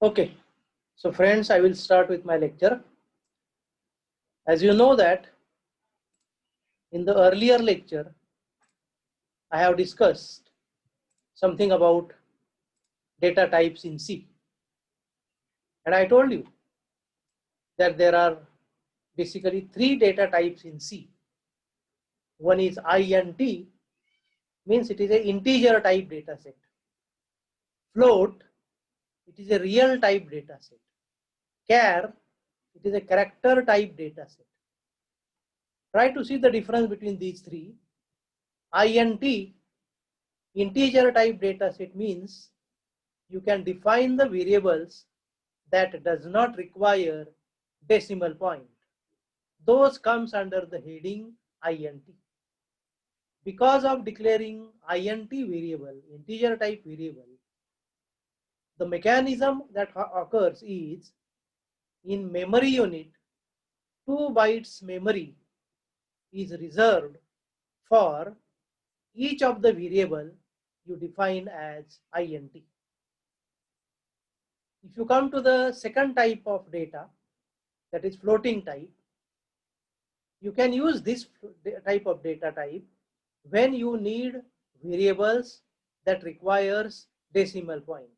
Okay, so friends, I will start with my lecture. As you know that in the earlier lecture, I have discussed something about data types in C. And I told you that there are basically three data types in C. One is int, means it is an integer type data set. Float, it is a real type data set. Char, it is a character type data set. Try to see the difference between these three. Int, integer type data set, means you can define the variables that does not require decimal point. Those comes under the heading int. Because of declaring int variable, integer type variable, the mechanism that occurs is in memory unit, 2 bytes memory is reserved for each of the variable you define as int. If you come to the second type of data, that is floating type, you can use this type of data type when you need variables that requires decimal point.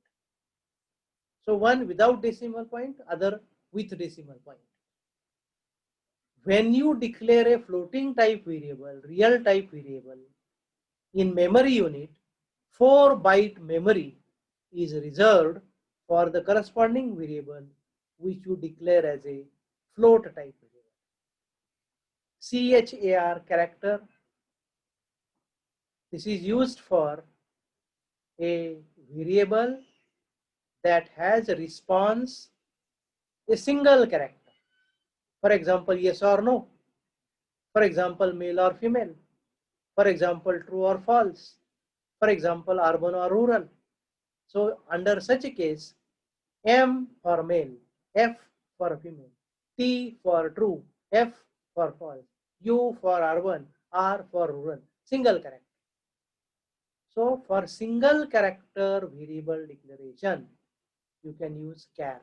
So one without decimal point, other with decimal point. When you declare a floating type variable, real type variable, in memory unit, 4 byte memory is reserved for the corresponding variable which you declare as a float type variable. CHAR, character, this is used for a variable that has a response, a single character. For example, yes or no. For example, male or female. For example, true or false. For example, urban or rural. So under such a case, M for male, F for female, T for true, F for false, U for urban, R for rural, single character. So for single character variable declaration, you can use char.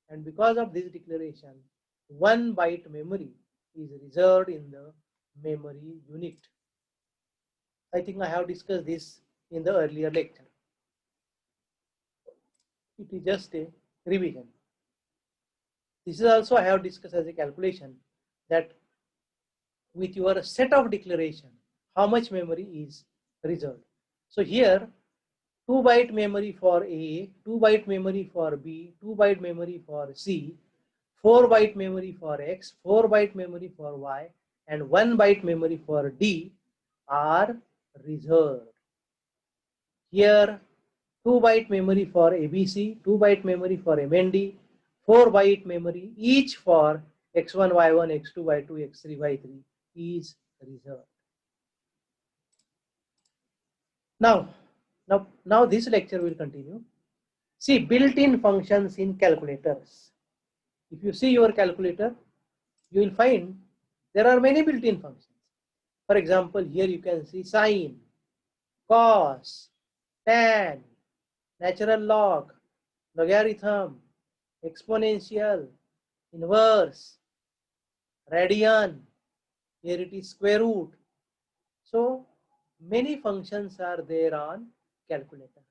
And because of this declaration, 1 byte memory is reserved in the memory unit. I think I have discussed this in the earlier lecture. It is just a revision. This is also I have discussed as a calculation that with your set of declaration, how much memory is reserved. So here, 2 byte memory for A, 2 byte memory for B, 2 byte memory for C, 4 byte memory for X, 4 byte memory for Y, and 1 byte memory for D are reserved. Here, 2 byte memory for ABC, 2 byte memory for MND, 4 byte memory each for X1, Y1, X2, Y2, X3, Y3 is reserved. Now this lecture will continue. See, built-in functions in calculators. If you see your calculator, you will find there are many built-in functions. For example, here you can see sine, cos, tan, natural log, logarithm, exponential, inverse, radian, here it is square root. So many functions are there on calculator.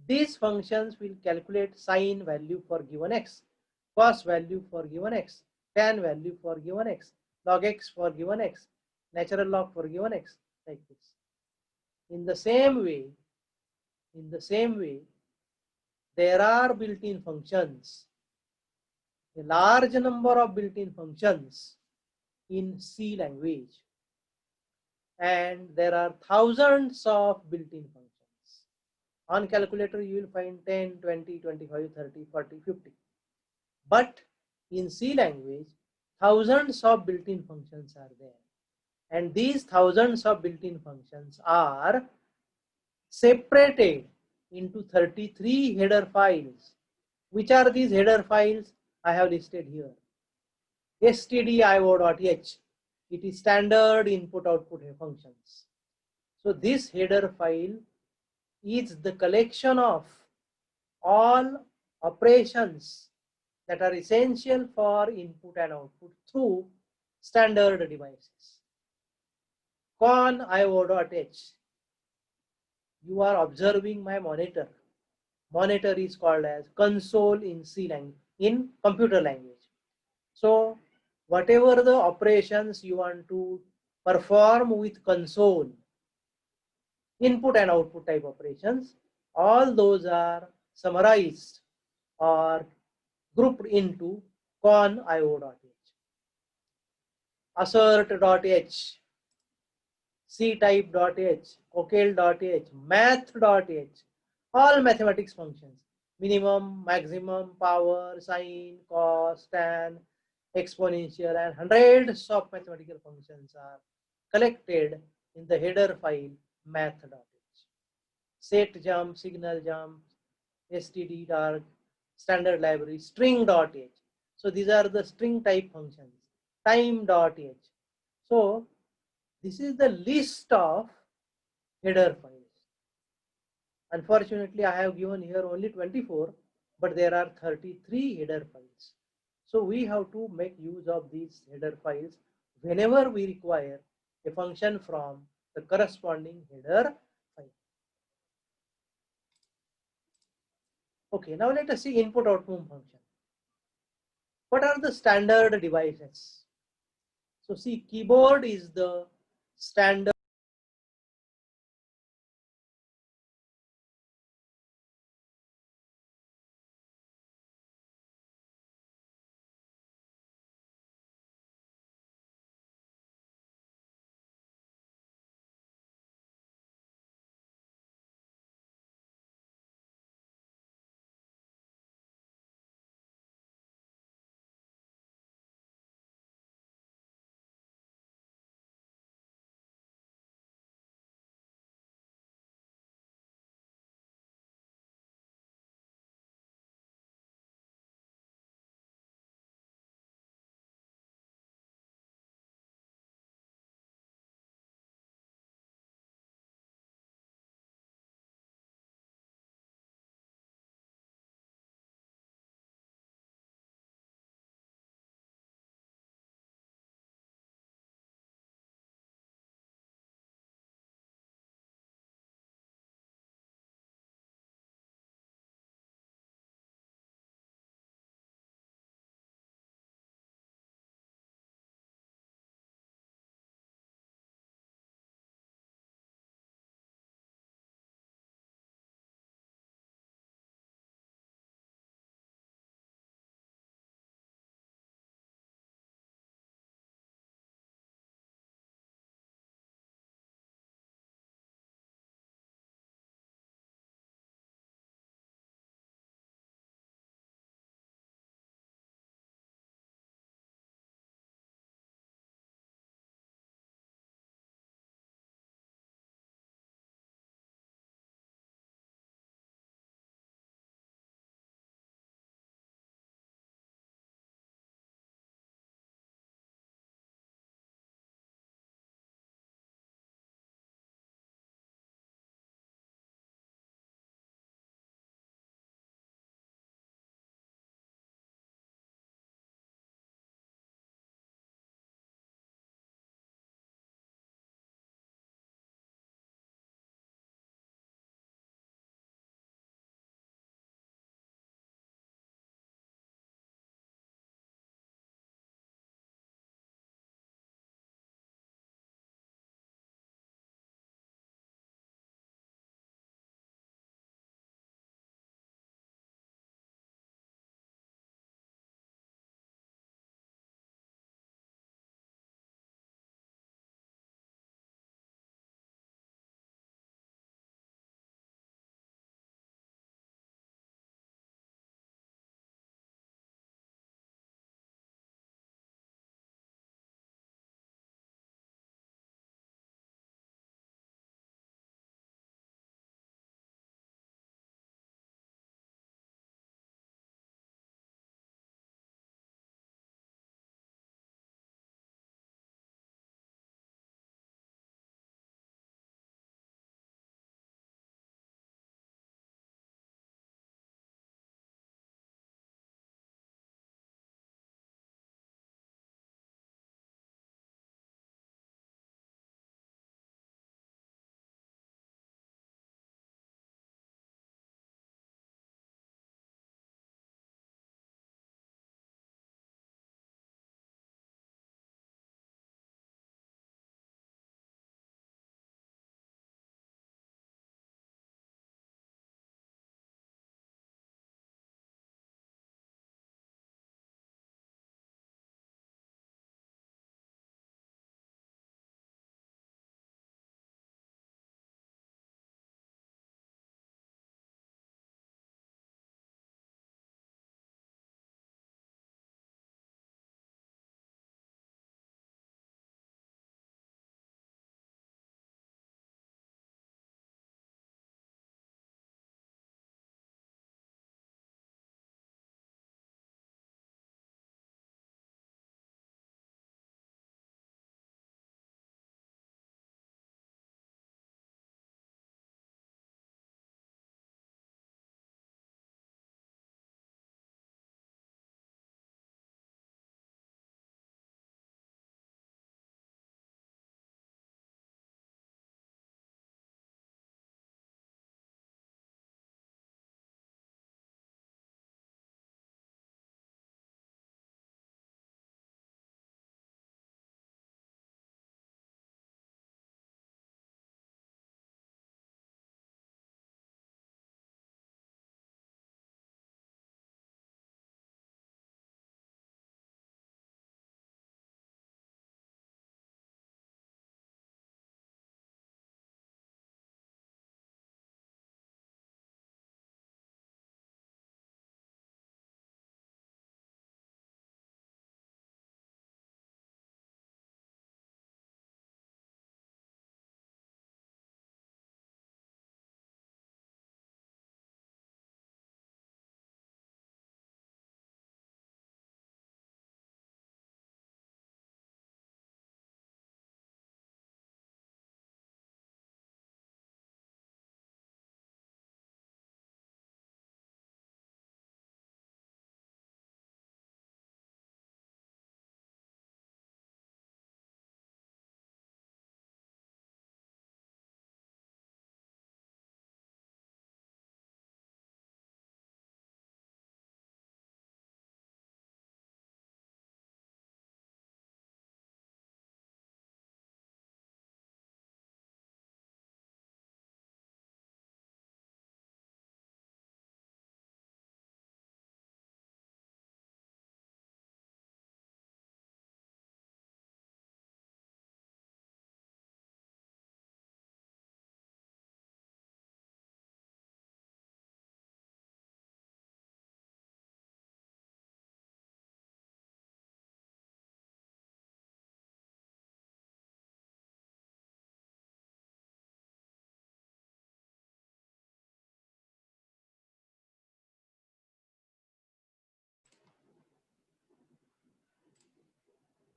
These functions will calculate sine value for given x, cos value for given x, tan value for given x, log x for given x, natural log for given x, like this. In the same way, there are built-in functions, a large number of built-in functions in C language, and there are thousands of built-in functions. On calculator, you will find 10, 20, 25, 30, 40, 50. But in C language, thousands of built-in functions are there. And these thousands of built-in functions are separated into 33 header files. Which are these header files? I have listed here. stdio.h, it is standard input output functions. So this header file is the collection of all operations that are essential for input and output through standard devices. Con IO.h. You are observing my monitor. Monitor is called as console in C language, in computer language. So whatever the operations you want to perform with console, input and output type operations, all those are summarized or grouped into con IO.h. Assert.h, ctype.h, cocal.h, math.h, all mathematics functions, minimum, maximum, power, sine, cos, tan, exponential, and hundreds of mathematical functions are collected in the header file math.h. Set jump, signal jump, std dark, standard library, string.h. So these are the string type functions, time.h. So this is the list of header files. Unfortunately, I have given here only 24, but there are 33 header files. So we have to make use of these header files whenever we require a function from the corresponding header file. Okay, now let us see input output function. What are the standard devices? So see, keyboard is the standard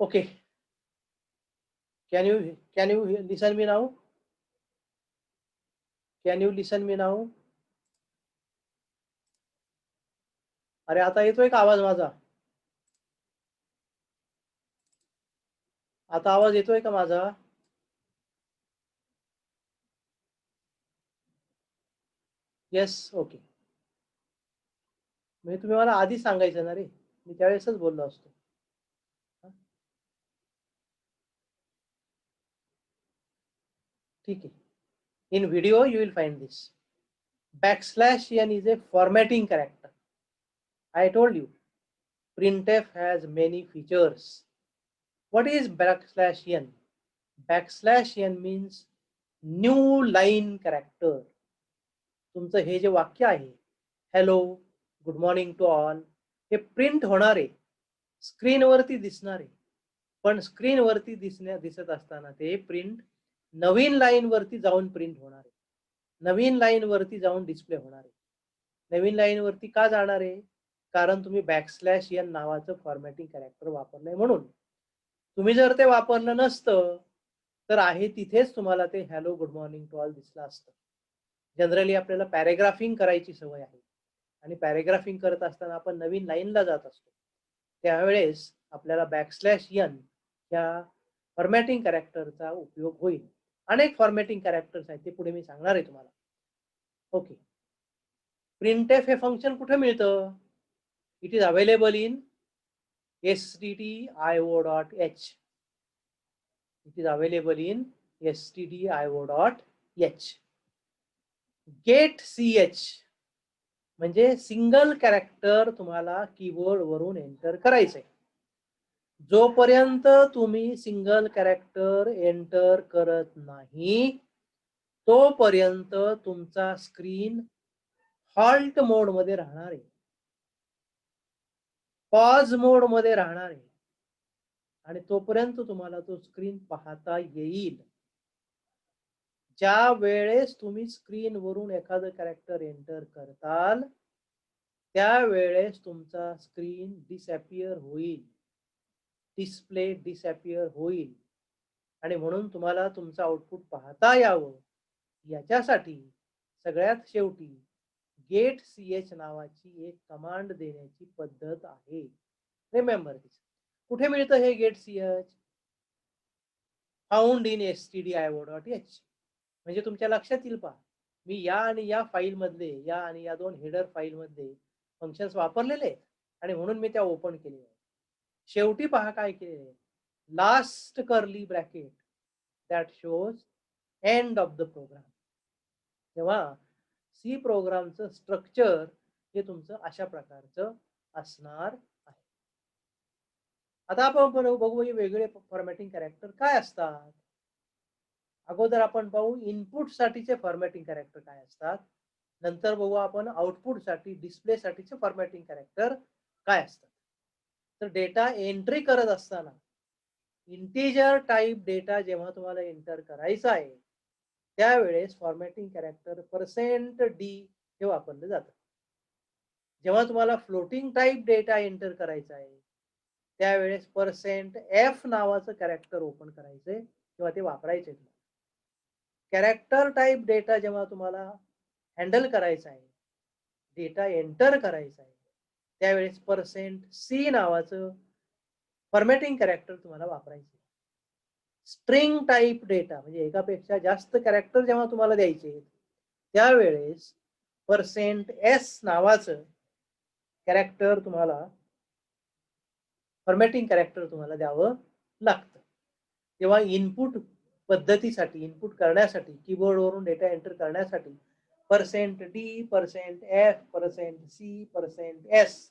Okay. Can you listen me now? Can you listen me now? अरे आता येतोय का आवाज माझा? आता आवाज येतोय का माझा? येस. ओके. म्हणजे तुम्ही मला आधी सांगायचं ना रे, मी त्यावेळेसच बोललो असतो. ठीक आहे. In video you will find this. \n is a formatting character. I told you printf has many features. What is \n? \n means new line character. तुमचं हे जे वाक्य आहे, hello, good morning to all, हे print होणार आहे, स्क्रीनवरती दिसणार आहे. पण स्क्रीनवरती दिसत असताना ते प्रिंट नवीन लाईन वरती जाऊन प्रिंट होणार आहे, नवीन लाईन वरती जाऊन डिस्प्ले होणार आहे. नवीन लाईन वरती का जाणार आहे? कारण तुम्ही \n नावाचं फॉर्मॅटिंग कॅरेक्टर वापरलंय म्हणून. तुम्ही जर ते वापरलं नसतं तर आहे तिथेच तुम्हाला ते hello good morning to all दिसलं असतं. जनरली आपल्याला पॅरेग्राफिंग करायची सवय आहे आणि पॅरेग्राफिंग करत असताना आपण नवीन लाईनला जात असतो, त्यावेळेस आपल्याला \n या फॉर्मॅटिंग कॅरेक्टरचा उपयोग होईल. अनेक फॉर्मॅटिंग कॅरेक्टर्स आहेत, ते पुढे मी सांगणार आहे तुम्हाला. ओके. प्रिंटफ हे फंक्शन कुठे मिळतं? It is available in stdio.h. It is available in stdio.h. get.ch म्हणजे सिंगल कॅरेक्टर तुम्हाला कीबोर्ड वरून एंटर करायचंय. जोपर्यंत तुम्ही सिंगल कॅरेक्टर एंटर करत नाही तोपर्यंत तुमचा स्क्रीन हॉल्ट मोड मध्ये राहणार आहे, पॉज मोड मध्ये राहणार आहे आणि तोपर्यंत तुम्हाला तो स्क्रीन पाहता येईल. ज्या वेळेस तुम्ही स्क्रीन वरून एखादं कॅरेक्टर एंटर करताल त्यावेळेस तुमचा स्क्रीन डिसअपियर होईल, डिस्प्ले डिसअपियर होईल आणि म्हणून तुम्हाला तुमचं आउटपुट पाहता यावं याच्यासाठी सगळ्यात शेवटी get.ch नावाची एक कमांड देण्याची पद्धत आहे. Remember this. कुठे मिळतं हे get.ch? Found in stdio.h. म्हणजे तुमच्या लक्षात येईल पहा, मी या आणि या फाईल मधले, या आणि या दोन हेडर फाईल मध्ये फंक्शन्स वापरलेले आहेत आणि म्हणून मी त्या ओपन केले आहे. शेवटी पहा काय केले, last curly bracket that shows end of the program. तेव्हा सी प्रोग्रामचं स्ट्रक्चर हे तुमचं अशा प्रकारचं असणार आहे. आता आपण बघू वेगवेगळे फॉर्मॅटिंग कॅरेक्टर काय असतात. अगोदर आपण पाहू इनपुट साठीचे फॉर्मॅटिंग कॅरेक्टर काय असतात, नंतर बघू आपण आउटपुट साठी डिस्प्ले साठीचे फॉर्मॅटिंग कॅरेक्टर काय असतात. तर डेटा एंट्री करत असताना इंटिजर टाईप डेटा जेव्हा तुम्हाला एंटर करायचा आहे त्यावेळेस फॉर्मॅटिंग कॅरेक्टर %d हे वापरलं जातं. जेव्हा तुम्हाला फ्लोटिंग टाईप डेटा एंटर करायचा आहे त्यावेळेस %f नावाचं कॅरेक्टर ओपन करायचंय किंवा ते वापरायचे. कॅरेक्टर टाईप डेटा जेव्हा तुम्हाला हँडल करायचा आहे, डेटा एंटर करायचा आहे, त्यावेळेस %c नावाचं फॉर्मॅटिंग कॅरेक्टर तुम्हाला वापरायचे. स्ट्रिंग टाईप डेटा म्हणजे एकापेक्षा जास्त कॅरेक्टर जेव्हा तुम्हाला द्यायचे त्यावेळेस %s नावाचं कॅरेक्टर तुम्हाला फॉर्मॅटिंग कॅरेक्टर तुम्हाला द्यावं लागतं. तेव्हा इनपुट पद्धतीसाठी, इनपुट करण्यासाठी, कीबोर्ड वरून डेटा एंटर करण्यासाठी %d, %f, %c, %s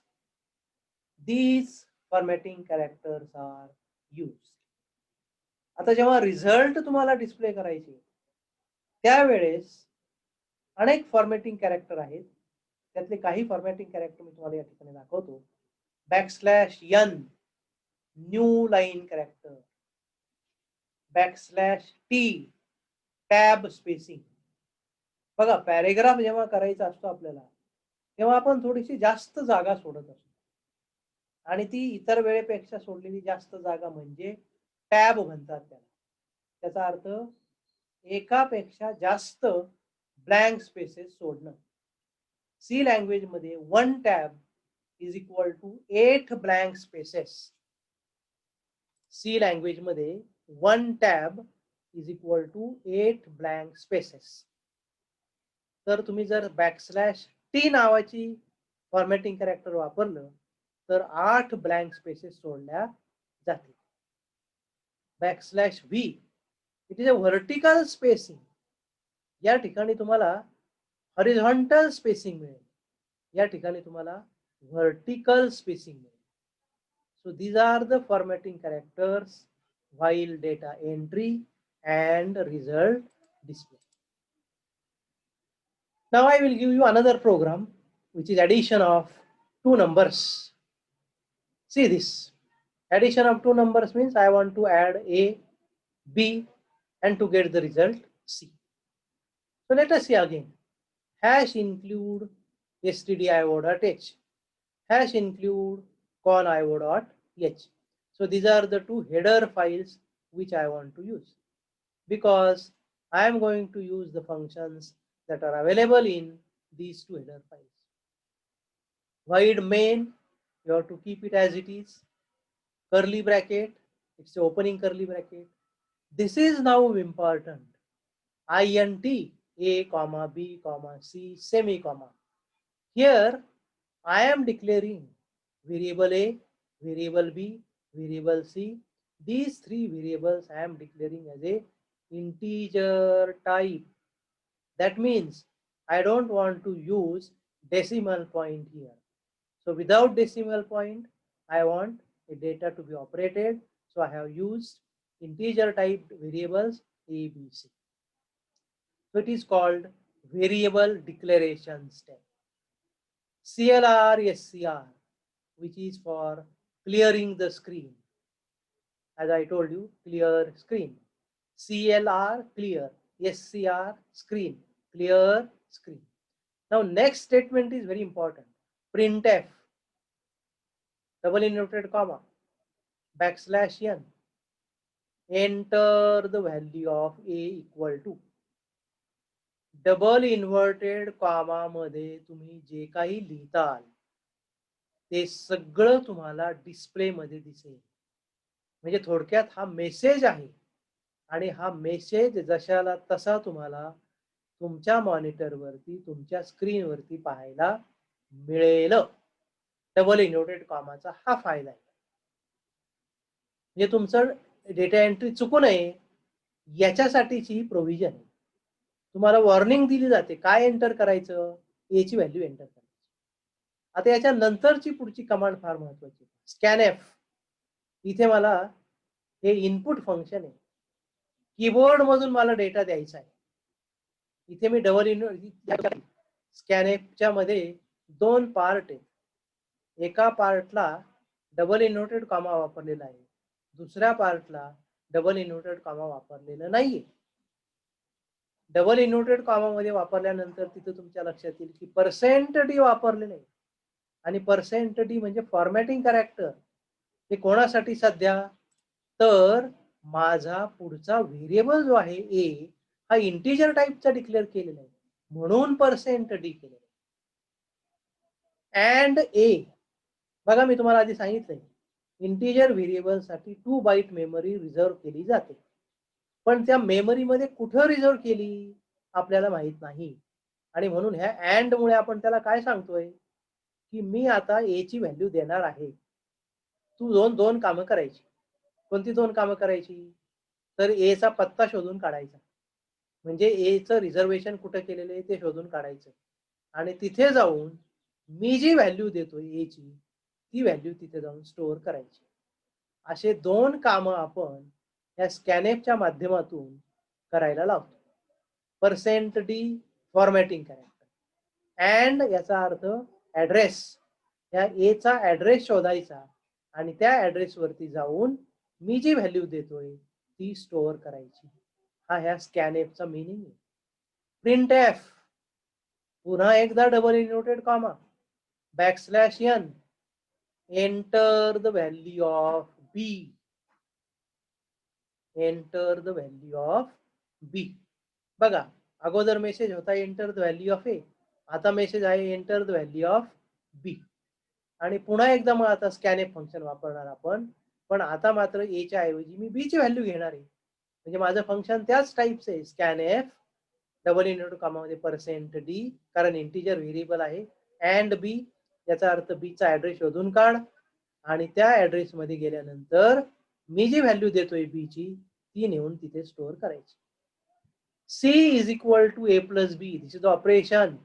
these formatting characters are used. आता जेव्हा रिझल्ट तुम्हाला डिस्प्ले करायचे त्यावेळेस अनेक फॉर्मॅटिंग कॅरेक्टर आहेत, त्यातले काही फॉर्मॅटिंग कॅरेक्टर मी तुम्हाला या ठिकाणी दाखवतो. \n new line character, \t tab spacing. बघा पॅरेग्राफ जेव्हा करायचा असतो आपल्याला तेव्हा आपण थोडीशी जास्त जागा सोडत असतो. आणि ती इतर वेळेपेक्षा सोडलेली जास्त जागा म्हणजे टॅब म्हणतात त्याला. त्याचा अर्थ एकापेक्षा जास्त ब्लँक स्पेसेस सोडणं. सी लँग्वेज मध्ये 1 tab is equal to 8 blank spaces. C language मध्ये 1 tab is equal to 8 blank spaces. तर तुम्ही जर बॅकस्लॅश टी नावाची फॉर्मॅटिंग कॅरेक्टर वापरलं तर 8 ब्लँक स्पेसेस सोडल्या जातील. Backslash V it is a vertical spacing. या ठिकाणी तुम्हाला हॉरिझॉन्टल स्पेसिंग मिळेल, या ठिकाणी तुम्हाला व्हर्टिकल स्पेसिंग मिळेल. So these are the formatting characters while data entry and result display. Now I will give you another program which is addition of two numbers. See this. Addition of two numbers means I want to add A, B and to get the result C. So let us see again. Hash include stdio.h. Hash include conio.h. So these are the two header files which I want to use, because I am going to use the functions that are available in these two header files. Void main, you have to keep it as it is. Curly bracket, it's the opening curly bracket. This is now important. int a comma b comma c semi-comma. Here I am declaring variable a, variable b, variable c. These three variables I am declaring as a integer type. That means I don't want to use decimal point here. So without decimal point, I want a data to be operated. So I have used integer typed variables a, b, c. So it is called variable declaration step. CLR, SCR, which is for clearing the screen. As I told you, clear screen. CLR, clear. SCR, screen. Clear screen. Now next statement is very important. Printf, double inverted comma, backslash n. Enter the value of a equal to. Double inverted comma मध्ये तुम्ही जे काही लिहिताल ते सगळं तुम्हाला display मध्ये दिसेल. म्हणजे थोडक्यात हा मेसेज आहे आणि हा मेसेज जशाला तसा तुम्हाला तुमच्या मॉनिटरवरती, तुमच्या स्क्रीनवरती पाहायला मिळेल. डबल इन्व्हर्टेड कॉमाचा हा फायदा आहे. म्हणजे तुमचं डेटा एंट्री चुकू नये याच्यासाठीची प्रोव्हिजन आहे. तुम्हाला वॉर्निंग दिली जाते काय एंटर करायचं, ए ची व्हॅल्यू एंटर करायची. आता याच्या नंतरची पुढची कमांड फार महत्वाची. स्कॅनएफ. इथे मला हे इनपुट फंक्शन आहे, कीबोर्ड मधून मला डेटा द्यायचा आहे. इथे मी डबल स्कॅनएफच्या मध्ये दोन पार्ट आहेत. एका पार्टला डबल इन्व्हर्टेड कॉमा वापरलेला आहे, दुसऱ्या पार्टला डबल इन्व्हर्टेड कॉमा वापरलेला नाहीये. डबल इन्व्हर्टेड कॉमा मध्ये वापरल्यानंतर तिथे तुमच्या लक्षात येईल की %d वापरले नाही. आणि %d म्हणजे फॉर्मॅटिंग कॅरेक्टर. हे कोणासाठी सध्या, तर माझा पुढचा व्हेरिएबल जो आहे ए हा इंटिजर टाईपचा डिक्लेअर केलेला आहे म्हणून %d केलेला आहे. अँड ए, बघा मी तुम्हाला आधी सांगितलंय इंटिजर व्हेरिएबल साठी 2 बाईट मेमरी रिझर्व केली जाते, पण त्या मेमरी मध्ये कुठं रिझर्व केली आपल्याला माहित नाही. आणि म्हणून ह्या अँड मुळे आपण त्याला काय सांगतोय की मी आता ए ची व्हॅल्यू देणार आहे. तू दोन कामं करायची. कोणती दोन कामं करायची, तर ए चा पत्ता शोधून काढायचा. म्हणजे ए चं रिझर्वेशन कुठं केलेलं आहे ते शोधून काढायचं आणि तिथे जाऊन मी जी व्हॅल्यू देतोय ए ची ती व्हॅल्यू तिथे जाऊन स्टोअर करायची. असे दोन कामं आपण या स्कॅनएफच्या माध्यमातून करायला लावतो. %d फॉर्मॅटिंग कॅरेक्टर अँड याचा अर्थ ऍड्रेस. या ए चा ऍड्रेस शोधायचा आणि त्या ऍड्रेस वरती जाऊन मी जी व्हॅल्यू देतोय ती स्टोअर करायची. हा ह्या स्कॅनएफचा मीनिंग आहे. प्रिंटएफ, पुन्हा एकदा double inverted comma, backslash n. Enter the value of B. Enter the value of B. बघा, अगोदर मेसेज होता enter the value of A, आता मेसेज आहे enter the value of B. आणि पुन्हा एकदा मग आता स्कॅनएफ फंक्शन वापरणार आपण, पण आता मात्र ए च्या ऐवजी मी बी ची व्हॅल्यू घेणार आहे. म्हणजे माझं फंक्शन त्याच टाईपचं आहे, स्कॅनएफ डबल इनटू कामामध्ये पर्सेंट डी, कारण इंटिजर व्हेरिएबल आहे, अँड बी, याचा अर्थ बी चा ऍड्रेस शोधून काढ, आणि त्या ऍड्रेस मध्ये गेल्यानंतर मी जी व्हॅल्यू देतोय बी ची ती नेऊन तिथे स्टोअर करायची. C is equal to A plus B. This is the operation.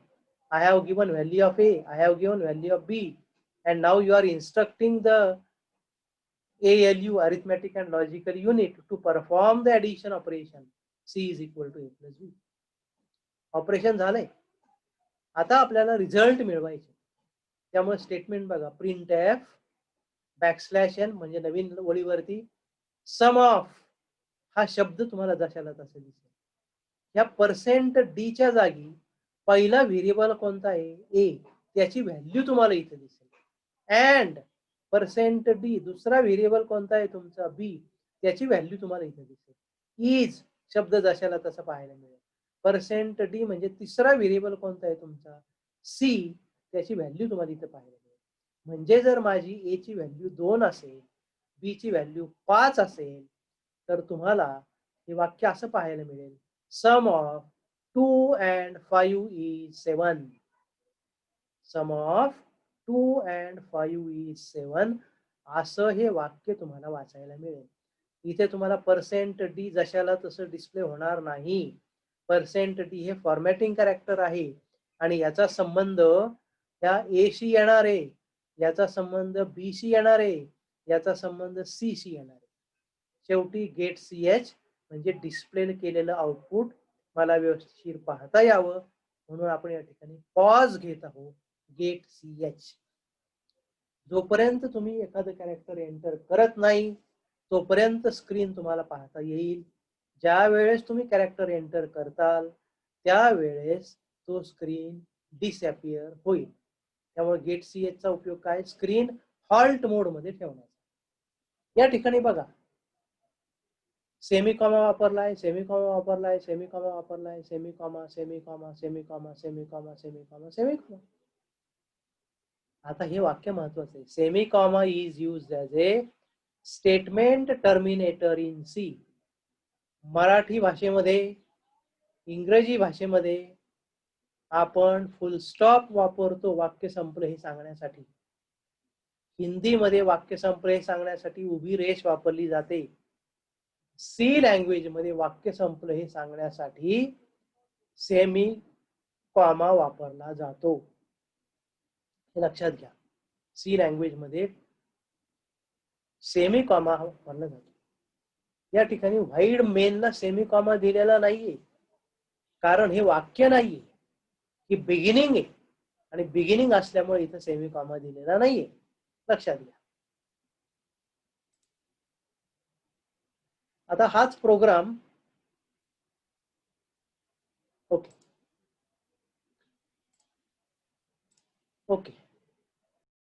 I have given value of A, I have given value of B, and now you are instructing the ALU, arithmetic and logical unit, to perform the addition operation. C is equal to A plus B. Operation झालंय. आता आपल्याला result मिळवायचे, त्यामुळे statement बघा, print F backslash N, म्हणजे नवीन ओळीवरती सम of हा शब्द तुम्हाला जशाला तसे दिसेल. या पर्सेंट डी च्या जागी पहिला व्हेरिएबल कोणता आहे, ए, त्याची व्हॅल्यू तुम्हाला इथे दिसेल. अँड पर्सेंट डी दुसरा व्हेरिएबल कोणता आहे तुमचा, बी, त्याची व्हॅल्यू तुम्हाला इथे दिसेल. इज शब्द जशाला तसं पाहायला मिळेल. पर्सेंट डी म्हणजे तिसरा व्हेरिएबल कोणता आहे तुमचा, सी, त्याची व्हॅल्यू तुम्हाला इथे पाहायला मिळेल. म्हणजे जर माझी ए ची व्हॅल्यू 2 असेल, बी ची व्हॅल्यू 5 असेल, तर तुम्हाला हे वाक्य असं पाहायला मिळेल, sum of 2 and 5 is 7. Sum of 2 and 5 is 7. असं हे वाक्य तुम्हाला वाचायला मिळेल. इथे तुम्हाला पर्सेंट डी जशाला तसं डिस्प्ले होणार नाही. पर्सेंट डी हे फॉर्मॅटिंग कॅरेक्टर आहे, आणि याचा संबंध या ए शी येणार आहे, याचा संबंध बी शी येणार आहे, याचा संबंध सी शी येणार आहे. शेवटी गेट सी एच म्हणजे डिस्प्ले केलेलं आउटपुट मला व्यवस्थित पाहता यावं म्हणून आपण या ठिकाणी पॉज घेत आहोत, गेट सी एच. जोपर्यंत तुम्ही एखादं कॅरेक्टर एंटर करत नाही तोपर्यंत स्क्रीन तुम्हाला पाहता येईल. ज्या वेळेस तुम्ही कॅरेक्टर एंटर करताल त्यावेळेस तो स्क्रीन डिसअपियर होईल. त्यामुळे गेट सी एच चा उपयोग काय, स्क्रीन हॉल्ट मोड मध्ये ठेवण्याचा. या ठिकाणी बघा, सेमीकॉमा वापरलाय, सेमीकॉमा वापरलाय, सेमीकॉमा वापरलाय, सेमीकॉमा, सेमीकॉमा, सेमीकॉमा, सेमीकॉमा, सेमीकॉमा, सेमीकॉमा. आता हे वाक्य महत्वाचं आहे. Semicolon is used as a statement terminator in C. Marathi भाषेमध्ये, इंग्रजी भाषेमध्ये आपण फुल स्टॉप वापरतो वाक्य संपलं हे सांगण्यासाठी. हिंदीमध्ये वाक्य संपलं हे सांगण्यासाठी उभी रेष वापरली जाते. सी लँग्वेज मध्ये वाक्य संपलं हे सांगण्यासाठी सेमी कॉमा वापरला जातो. हे लक्षात घ्या. सी लँग्वेज मध्ये सेमी कॉमा वापरला जातो. या ठिकाणी व्हाईड मेनला सेमी कॉमा दिलेला नाहीये, कारण हे वाक्य नाहीये, ही बिगिनिंग आहे, आणि बिगिनिंग असल्यामुळे इथं सेमी कॉमा दिलेला नाहीये. लक्षात घ्या. आता हाच प्रोग्राम, ओके ओके